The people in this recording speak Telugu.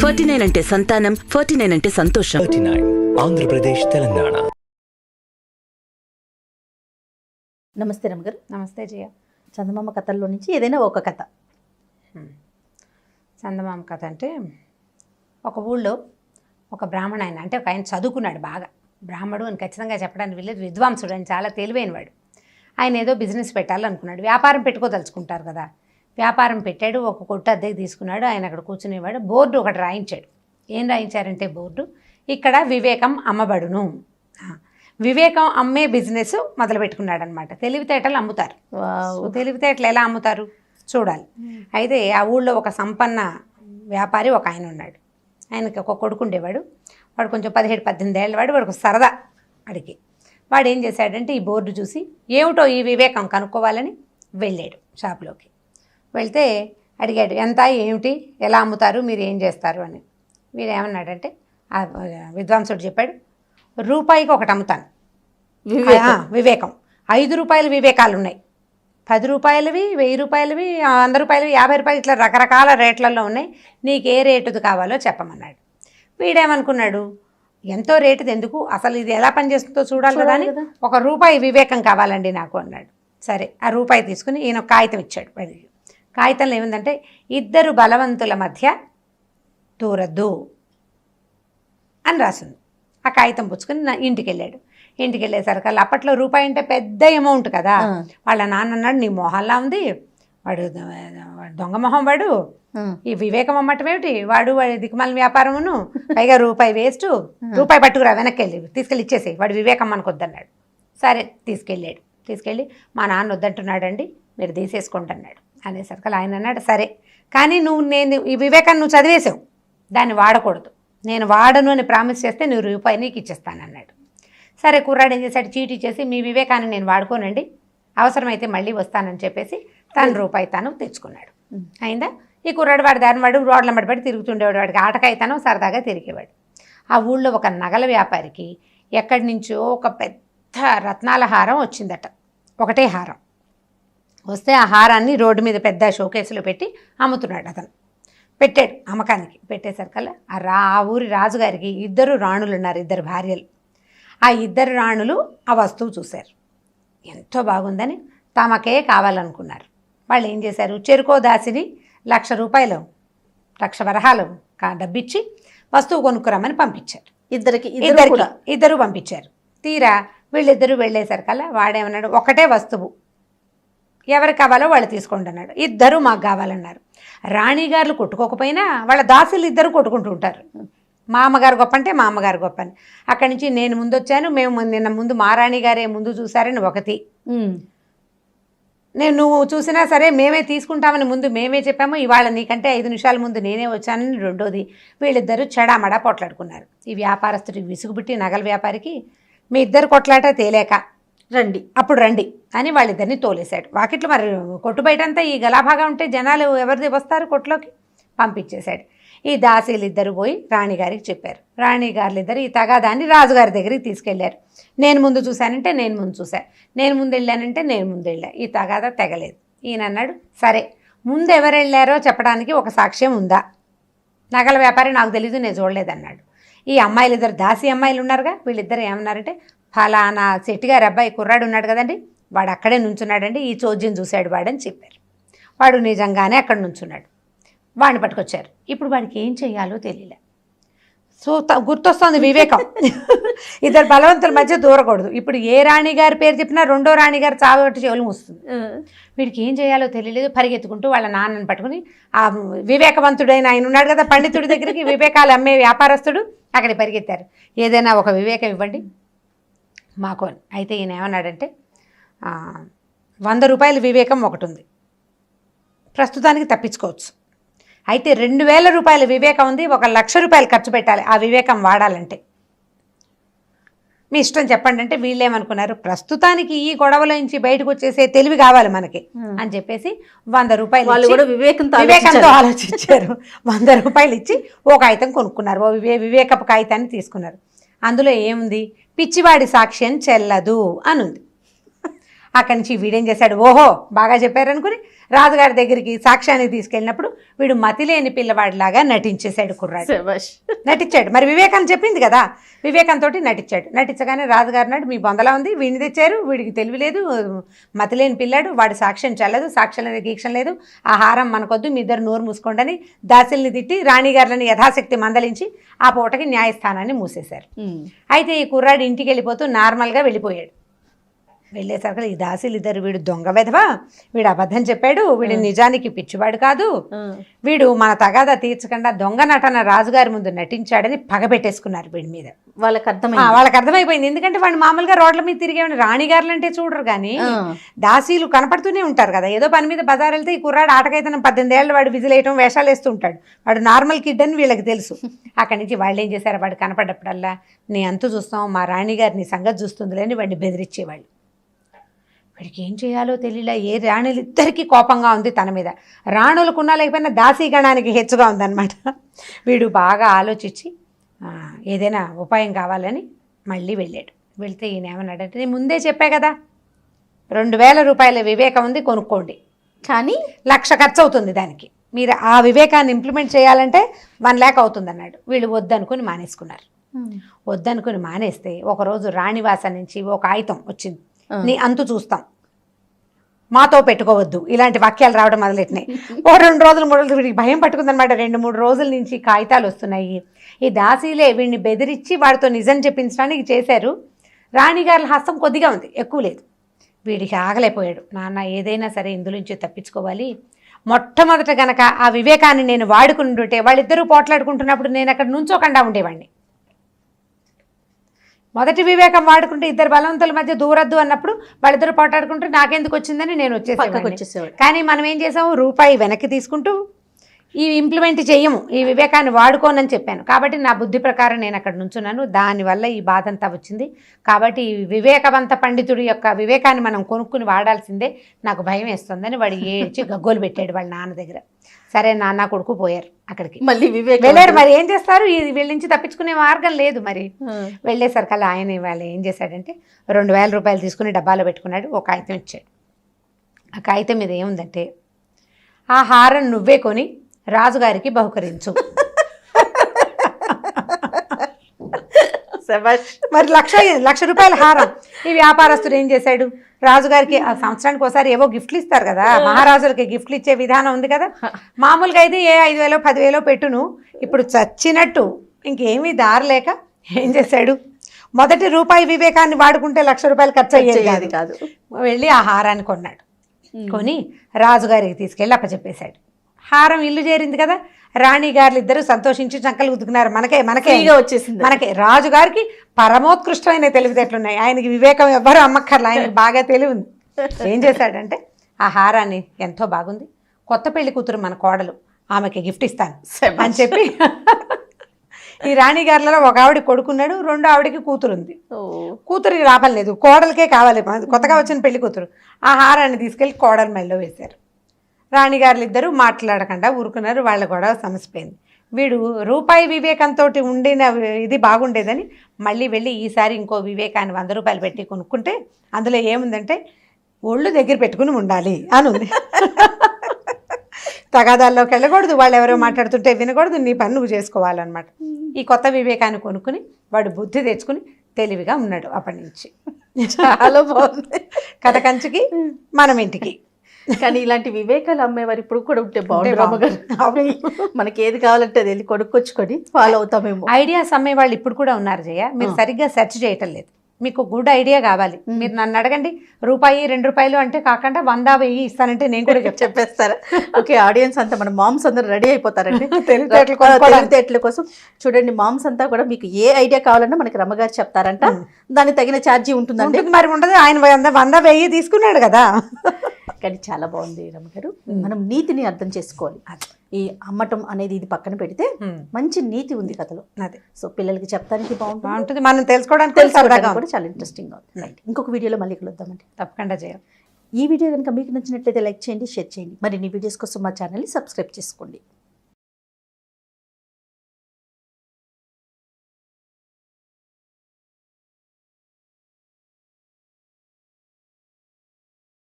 49 అంటే సంతానం, 49 అంటే సంతోషం. 39 ఆంధ్రప్రదేశ్, తెలంగాణ. నమస్తే రమగారు. నమస్తే జయ. చందమామ కథల్లో నుంచి ఏదైనా ఒక కథ. చందమామ కథ అంటే, ఒక ఊళ్ళో ఒక బ్రాహ్మణ ఆయన, అంటే ఒక ఆయన చదువుకున్నాడు బాగా, బ్రాహ్మడు అని ఖచ్చితంగా చెప్పడానికి వెళ్ళేది, విద్వాంసుడు అని, చాలా తెలివైనవాడు. ఆయన ఏదో బిజినెస్ పెట్టాలనుకున్నాడు, వ్యాపారం పెట్టుకోదలుచుకుంటారు కదా. వ్యాపారం పెట్టాడు, ఒక కొట్టు అద్దెకి తీసుకున్నాడు. ఆయన అక్కడ కూర్చునేవాడు. బోర్డు ఒకటి రాయించాడు. ఏం రాయించారంటే బోర్డు, ఇక్కడ వివేకం అమ్మబడును. వివేకం అమ్మే బిజినెస్ మొదలు పెట్టుకున్నాడు అనమాట. తెలివితేటలు అమ్ముతారు. తెలివితేటలు ఎలా అమ్ముతారు చూడాలి. అయితే ఆ ఊళ్ళో ఒక సంపన్న వ్యాపారి ఒక ఆయన ఉన్నాడు. ఆయనకి ఒక కొడుకు ఉండేవాడు. వాడు కొంచెం 17-18 ఏళ్ళ వాడు. వాడికి సరదా అడిగి వాడు ఏం చేశాడంటే, ఈ బోర్డు చూసి ఏమిటో ఈ వివేకం కనుక్కోవాలని వెళ్ళాడు షాప్లోకి. వెళ్తే అడిగాడు, ఎంత, ఏమిటి, ఎలా అమ్ముతారు, మీరు ఏం చేస్తారు అని. వీడు ఏమన్నాడంటే, ఆ విద్వాంసుడు చెప్పాడు, రూపాయికి ఒకటి అమ్ముతాను వివేకం. 5 రూపాయల వివేకాలు ఉన్నాయి, 10 రూపాయలవి, 1000 రూపాయలవి, 100 రూపాయలవి, 50 రూపాయలు, ఇట్లా రకరకాల రేట్లలో ఉన్నాయి. నీకు ఏ రేటుది కావాలో చెప్పమన్నాడు. వీడేమనుకున్నాడు, ఎంతో రేటుది ఎందుకు, అసలు ఇది ఎలా పనిచేస్తుందో చూడాలి కదా అని, 1 రూపాయి వివేకం కావాలండి నాకు అన్నాడు. సరే, ఆ రూపాయి తీసుకుని ఈయన కాగితం ఇచ్చాడు. వాడికి కాగితంలో ఏముందంటే, 2 బలవంతుల మధ్య దూరద్దు అని రాసింది. ఆ కాగితం పుచ్చుకొని ఇంటికి వెళ్ళాడు. ఇంటికి వెళ్ళేసరికి అప్పట్లో రూపాయి అంటే పెద్ద అమౌంట్ కదా. వాళ్ళ నాన్న అన్నాడు, నీ మొహల్లా ఉంది, వాడు దొంగ మొహం, వాడు ఈ వివేకం అమ్మటం ఏమిటి, వాడు దిక్కుమాలిన వ్యాపారమును, పైగా రూపాయి వేస్ట్, రూపాయి పట్టుకురా, వెనక్కి వెళ్ళి తీసుకెళ్ళి ఇచ్చేసి, వాడు వివేకం అనుకొద్దన్నాడు. సరే, తీసుకెళ్ళి మా నాన్న వద్దంటున్నాడండి, మీరు తీసేసుకోండి అన్నాడు. అనేసరికి ఆయన అన్నాడు, సరే, కానీ నేను ఈ వివేకాన్ని నువ్వు చదివేసావు, దాన్ని వాడకూడదు, నేను వాడను అని ప్రామిస్ చేస్తే నువ్వు రూపాయి నీకు ఇచ్చేస్తానన్నాడు. సరే, కుర్రాడు ఏం చేశాడు, చీటీ చేసి, మీ వివేకాన్ని నేను వాడుకోనండి, అవసరమైతే మళ్ళీ వస్తానని చెప్పేసి తను రూపాయి తాను తెచ్చుకున్నాడు. అయిందా. ఈ కుర్రాడు వాడు దాని వాడు రోడ్ల మడిపడి తిరుగుతుండేవాడు. వాడికి ఆటకాయితనం సరదాగా తిరిగేవాడు. ఆ ఊళ్ళో ఒక నగల వ్యాపారికి ఎక్కడి నుంచో ఒక పెద్ద రత్నాల హారం వచ్చిందట. ఒకటే హారం వస్తే ఆ హారాన్ని రోడ్డు మీద పెద్ద షోకేసులో పెట్టి అమ్ముతున్నాడు. అతను పెట్టాడు అమ్మకానికి. పెట్టేసరికల్లా ఆ ఊరి రాజుగారికి 2 రాణులు ఉన్నారు, 2 భార్యలు. ఆ 2 రాణులు ఆ వస్తువు చూశారు, ఎంతో బాగుందని తమకే కావాలనుకున్నారు. వాళ్ళు ఏం చేశారు, చెరుకో దాసిని 1,00,000 రూపాయలు, 1,00,000 వరహాలు డబ్బిచ్చి వస్తువు కొనుక్కురమ్మని పంపించారు. ఇద్దరు పంపించారు. తీరా వీళ్ళిద్దరూ వెళ్ళేసరికల్లా వాడేమన్నాడు, ఒకటే వస్తువు, ఎవరు కావాలో వాళ్ళు తీసుకోండి అన్నాడు. 2 మాకు కావాలన్నారు. రాణిగారులు కొట్టుకోకపోయినా వాళ్ళ దాసులు 2 కొట్టుకుంటూ ఉంటారు. మా అమ్మగారు గొప్ప అంటే మా అమ్మగారు గొప్ప అని. అక్కడి నుంచి నేను ముందు వచ్చాను, మేము నిన్న ముందు మా రాణిగారే ముందు చూసారని ఒకటి, నువ్వు చూసినా సరే మేమే తీసుకుంటామని ముందు మేమే చెప్పాము, ఇవాళ నీకంటే 5 నిమిషాల ముందు నేనే వచ్చానని రెండోది. వీళ్ళిద్దరూ చెడామడా కొట్లాడుకున్నారు. ఈ వ్యాపారస్తుడికి విసుగుబుట్టి నగల వ్యాపారికి, మీ 2 కొట్లాట తేలేక అప్పుడు రండి అని వాళ్ళిద్దరిని తోలేశాడు. వాకిట్లో మరి కొట్టు బయటంతా ఈ గలాభాగా ఉంటే జనాలు ఎవరిది వస్తారు, కొట్టులోకి పంపించేశాడు. ఈ దాసీలు 2 పోయి రాణిగారికి చెప్పారు. రాణిగారులిద్దరు ఈ తగాదాన్ని రాజుగారి దగ్గరికి తీసుకెళ్లారు. నేను ముందు చూశానంటే నేను ముందు చూశాను, నేను ముందు వెళ్ళానంటే నేను ముందు వెళ్ళా. ఈ తగాదా తెగలేదు. ఈయన అన్నాడు, సరే, ముందు ఎవరు వెళ్ళారో చెప్పడానికి ఒక సాక్ష్యం ఉందా? నగల వ్యాపారి నాకు తెలీదు, నేను చూడలేదన్నాడు. ఈ అమ్మాయిలు 2 దాసీ అమ్మాయిలు ఉన్నారుగా, వీళ్ళిద్దరు ఏమన్నారంటే, ఫలానా శెట్టిగారి అబ్బాయి కుర్రాడు ఉన్నాడు కదండి, వాడు అక్కడే నుంచున్నాడండి, ఈ చోద్యం చూశాడు వాడని చెప్పారు. వాడు నిజంగానే అక్కడ నుంచున్నాడు. వాడిని పట్టుకొచ్చారు. ఇప్పుడు వాడికి ఏం చేయాలో తెలియలే. సో గుర్తొస్తుంది వివేకం. 2 బలవంతుల మధ్య దూరకూడదు. ఇప్పుడు ఏ రాణిగారి పేరు చెప్పినా రెండో రాణిగారు చావట్టి చెవులు మూస్తుంది. వీడికి ఏం చేయాలో తెలియలేదు. పరిగెత్తుకుంటూ వాళ్ళ నాన్నని పట్టుకుని, ఆ వివేకవంతుడైన ఆయన ఉన్నాడు కదా పండితుడి దగ్గరికి, వివేకాలు అమ్మే వ్యాపారస్తుడు, అక్కడికి పరిగెత్తారు. ఏదైనా ఒక వివేకం ఇవ్వండి మాకు అని. అయితే ఈయన ఏమన్నాడంటే, 100 రూపాయల వివేకం ఒకటి ఉంది, ప్రస్తుతానికి తప్పించుకోవచ్చు. అయితే 2,000 రూపాయల వివేకం ఉంది, 1,00,000 రూపాయలు ఖర్చు పెట్టాలి ఆ వివేకం వాడాలంటే, మీ ఇష్టం చెప్పండి అంటే, వీళ్ళేమనుకున్నారు, ప్రస్తుతానికి ఈ గొడవలో నుంచి బయటకు వచ్చేసే తెలివి కావాలి మనకి అని చెప్పేసి 100 రూపాయలు వివేకంతో ఆలోచించారు. 100 రూపాయలు ఇచ్చి ఓ కాగితం కొనుక్కున్నారు. ఓ వివేకపు కాగితాన్ని తీసుకున్నారు. అందులో ఏముంది, పిచ్చివాడి సాక్ష్యం చెల్లదు అని ఉంది. అక్కడి నుంచి వీడేం చేశాడు, ఓహో బాగా చెప్పారనుకుని రాజుగారి దగ్గరికి సాక్ష్యానికి తీసుకెళ్ళినప్పుడు వీడు మతిలేని పిల్లవాడిలాగా నటించేశాడు కుర్రాడు. నటించాడు. మరి వివేకం చెప్పింది కదా, వివేకంతో నటించాడు. నటించగానే రాజుగారు నాడు మీ బొందలా ఉంది, వీడిని తెచ్చారు, వీడికి తెలివి లేదు, మతిలేని పిల్లాడు, వాడి సాక్ష్యం చెల్లదు, సాక్ష్యం లేదు, గీక్షం లేదు, ఆ హారం మనకొద్దు, మీ ఇద్దరు నోరు మూసుకోండి దాసిల్ని తిట్టి రాణిగారులని యథాశక్తి మందలించి ఆ పూటకి న్యాయస్థానాన్ని మూసేశారు. అయితే ఈ కుర్రాడు ఇంటికి వెళ్ళిపోతూ నార్మల్గా వెళ్ళిపోయాడు. వెళ్ళేసరికి ఈ దాసీలు ఇద్దరు, వీడు దొంగ వెధవా, వీడు అబద్ధం చెప్పాడు, వీడు నిజానికి పిచ్చివాడు కాదు, వీడు మన తగాదా తీర్చకుండా దొంగ నటన రాజుగారి ముందు నటించాడని పగబెట్టేసుకున్నారు వీడి మీద. వాళ్ళకి అర్థమైపోయింది. ఎందుకంటే వాడు మామూలుగా రోడ్ల మీద తిరిగేవాడు, రాణిగారులు అంటే చూడరు కానీ దాసీలు కనపడుతూనే ఉంటారు కదా. ఏదో పని మీద బజార్ వెళ్తే ఈ కుర్రాడు ఆటకైతే 18 ఏళ్ళు వాడు విజిలేయటం వేషాలు వేస్తూ ఉంటాడు, వాడు నార్మల్ కిడ్ అని వీళ్ళకి తెలుసు. అక్కడి నుంచి వాళ్ళు ఏం చేశారు, వాడు కనపడ్డప్పుడల్లా నీ అంతు చూస్తాం, మా రాణిగారి నీ సంగతి చూస్తుందిలే అని వాడిని బెదిరించేవాళ్ళు. వీడికి ఏం చేయాలో తెలియలే. ఏ రాణులు ఇద్దరికీ కోపంగా ఉంది తన మీద, రాణులకున్నా లేకపోయినా దాసీగణానికి హెచ్చుగా ఉందన్నమాట. వీడు బాగా ఆలోచించి ఏదైనా ఉపాయం కావాలని మళ్ళీ వెళ్ళాడు. వెళ్తే ఈయన ఏమన్నాడంటే, నేను ముందే చెప్పా కదా 2000 రూపాయల వివేకం ఉంది, కొనుక్కోండి, కానీ 1,00,000 ఖర్చు అవుతుంది దానికి, మీరు ఆ వివేకాన్ని ఇంప్లిమెంట్ చేయాలంటే 1 lakh అవుతుంది అన్నాడు. వీళ్ళు వద్దనుకుని మానేసుకున్నారు. వద్దనుకుని మానేస్తే ఒకరోజు రాణివాస నుంచి ఒక ఆయుధం వచ్చింది, నీ అంతు చూస్తాం, మాతో పెట్టుకోవద్దు, ఇలాంటి వాక్యాలు రావడం మొదలెట్టినాయి. 2 రోజులు 3 రోజులు వీడికి భయం పట్టుకుందనమాట. 2-3 రోజుల నుంచి కాగితాలు వస్తున్నాయి. ఈ దాసీలే వీడిని బెదిరించి వాడితో నిజం చెప్పించడానికి చేశారు. రాణిగారుల హస్తం కొద్దిగా ఉంది, ఎక్కువ లేదు. వీడికి ఆగలేకపోయాడు. నాన్న ఏదైనా సరే ఇందులోంచి తప్పించుకోవాలి, మొట్టమొదట గనక ఆ వివేకాన్ని నేను వాడుకుంటుంటే వాళ్ళిద్దరూ పోట్లాడుకుంటున్నప్పుడు నేను అక్కడ నుంచోకుండా ఉండేవాడిని. మొదటి వివేకం వాడుకుంటే ఇద్దరు బలవంతుల మధ్య దూరద్దు అన్నప్పుడు వాళ్ళిద్దరు పోటాడుకుంటూ నాకెందుకు వచ్చిందని నేను వచ్చేసేవాడు. కానీ మనం ఏం చేసాము, రూపాయి వెనక్కి తీసుకుంటూ ఈ ఇంప్లిమెంట్ చెయ్యము, ఈ వివేకాన్ని వాడుకోనని చెప్పాను. కాబట్టి నా బుద్ధి ప్రకారం నేను అక్కడ నుంచున్నాను, దానివల్ల ఈ బాధ అంతా వచ్చింది. కాబట్టి ఈ వివేకవంత పండితుడి యొక్క వివేకాన్ని మనం కొనుక్కుని వాడాల్సిందే, నాకు భయం వేస్తుందని వాడు ఏడ్చి గగ్గోలు పెట్టాడు వాళ్ళ నాన్న దగ్గర. సరే నాన్న కొడుకు పోయారు అక్కడికి, మళ్ళీ వెళ్ళారు. మరి ఏం చేస్తారు, వీళ్ళ నుంచి తప్పించుకునే మార్గం లేదు. మరి వెళ్ళేసరికల్లా ఆయన వాళ్ళు ఏం చేశాడంటే 2000 రూపాయలు తీసుకుని డబ్బాలో పెట్టుకున్నాడు, ఒక కాగితం ఇచ్చాడు. ఆ కాగితం మీద ఏముందంటే, ఆ హారం నువ్వే కొని రాజుగారికి బహుకరించు. మరి 1,00,000 రూపాయల హారం. ఈ వ్యాపారస్తుడు ఏం చేశాడు, రాజుగారికి ఆ సంవత్సరానికి ఒకసారి ఏవో గిఫ్ట్లు ఇస్తారు కదా, మహారాజులకి గిఫ్ట్లు ఇచ్చే విధానం ఉంది కదా. మామూలుగా అయితే ఏ 5,000 10,000 పెట్టును, ఇప్పుడు చచ్చినట్టు ఇంకేమీ దారలేక ఏం చేశాడు, మొదటి రూపాయి వివేకాన్ని వాడుకుంటే 1,00,000 రూపాయలు ఖర్చు అయ్యేది కాదు. వెళ్ళి ఆ హారాన్ని కొన్నాడు. కొని రాజుగారికి తీసుకెళ్ళి అప్పచెప్పేశాడు. హారం ఇల్లు చేరింది కదా, రాణిగారులు ఇద్దరు సంతోషించి చంకలు ఉతుకున్నారు. మనకే వచ్చేసింది. మనకే రాజుగారికి పరమోత్కృష్టమైన తెలివితేటలున్నాయి, ఆయనకి వివేకం ఎవ్వరూ అమ్మక్కర్లా, ఆయనకి బాగా తెలివి ఉంది. ఏం చేశాడంటే ఆ హారాన్ని, ఎంతో బాగుంది, కొత్త పెళ్లి కూతురు మన కోడలు, ఆమెకి గిఫ్ట్ ఇస్తాను అని చెప్పి ఈ రాణిగారులలో ఒక ఆవిడ కొడుకున్నాడు, 2వ ఆవిడకి కూతురు ఉంది. కూతురికి రాపలేదు, కోడలకే కావాలి, కొత్తగా వచ్చిన పెళ్లి కూతురు. ఆ హారాన్ని తీసుకెళ్ళి కోడలు మెళ్ళలో వేశారు. రాణిగారులు ఇద్దరు మాట్లాడకుండా ఊరుకున్నారు. వాళ్ళ గొడవ సమసిపోయింది. వీడు రూపాయి వివేకంతో ఉండిన ఇది బాగుండేదని మళ్ళీ వెళ్ళి ఈసారి ఇంకో వివేకాన్ని 100 రూపాయలు పెట్టి కొనుక్కుంటే అందులో ఏముందంటే, ఒళ్ళు దగ్గర పెట్టుకుని ఉండాలి అని ఉంది. తగాదాల్లోకి వెళ్ళకూడదు, వాళ్ళు ఎవరో మాట్లాడుతుంటే వినకూడదు, నీ పని నువ్వు చేసుకోవాలన్నమాట. ఈ కొత్త వివేకాన్ని కొనుక్కుని వాడు బుద్ధి తెచ్చుకుని తెలివిగా ఉన్నాడు అప్పటి నుంచి. చాలా బాగుంది కథ. కంచికి మనం ఇంటికి. కానీ ఇలాంటి వివేకాలు అమ్మేవారు ఇప్పుడు కూడా ఉంటే బాగుంటుంది. మనకి ఏది కావాలంటే అది వెళ్ళి కొనుక్కొచ్చుకొని ఫాలో అవుతామేమో. ఐడియాస్ అమ్మేవాళ్ళు ఇప్పుడు కూడా ఉన్నారు జయ, మీరు సరిగ్గా సెర్చ్ చేయటం లేదు. మీకు గుడ్ ఐడియా కావాలి, మీరు నన్ను అడగండి, రూపాయి 2 రూపాయలు అంటే కాకుండా 100 1000 ఇస్తానంటే నేను కూడా చెప్పేస్తారా? ఓకే, ఆడియన్స్ అంతా మన మామ్స్ అందరూ రెడీ అయిపోతారండి తెలివితేటల కోసం. చూడండి, మామ్స్ అంతా కూడా మీకు ఏ ఐడియా కావాలన్నా మనకి రమ్మగారు చెప్తారంట, దానికి తగిన ఛార్జీ ఉంటుందండి. మరి ఉండదు, ఆయన 100 1000 తీసుకున్నాడు కదా. కానీ చాలా బాగుంది రమ్మగారు. మనం నీతిని అర్థం చేసుకోవాలి. ఈ అమ్మటం అనేది ఇది పక్కన పెడితే మంచి నీతి ఉంది కథలో. అదే, సో పిల్లలకి చెప్పడానికి బాగుంటుంది, మనం తెలుసుకోవడానికి కూడా చాలా ఇంట్రెస్టింగ్ గా ఉంది. ఇంకొక వీడియోలో మళ్ళీ కలుద్దామండి. తప్పకుండా చేయాలి. ఈ వీడియో కనుక మీకు నచ్చినట్లయితే లైక్ చేయండి, షేర్ చేయండి. మరిన్ని వీడియోస్ కోసం మా ఛానల్ని సబ్స్క్రైబ్ చేసుకోండి.